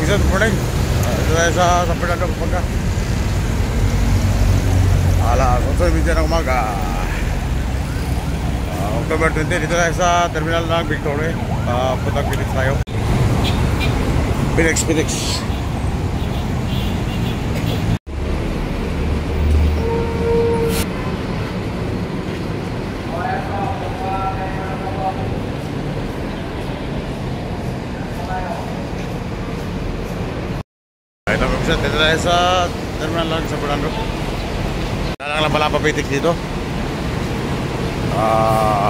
Good morning. Ito tayo sa San Fernando, Pampanga. Alas 8:30 ng umaga. October 20, dito tayo sa terminal ng Victoria. Puntang Phoenix tayo. Phoenix. Dito tayo sa terminal lang sa Fernando. Kailangan lang pala papitik dito.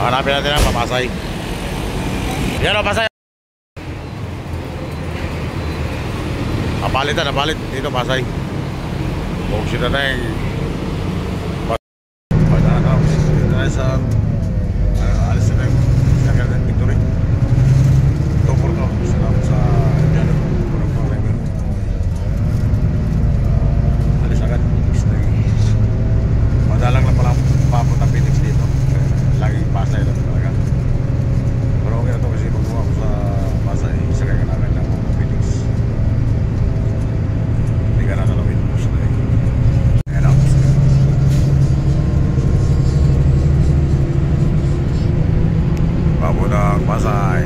Hanapin natin ang papasay. Yan o, pasay. Napalit dito, pasay. Buksita na yung dito tayo sa alis na yung San Victory. Tupor ko sa Indiano. Madalang lang pala papunta Phoenix dito. Laging Pasay lang talaga. Pero okay na ito kasi pagbuha ko sa Pasay, isa kaya namin lang Phoenix. Hindi ka na nalawin mo siya na eh. Ayan ako siya. Papuntang Pasay.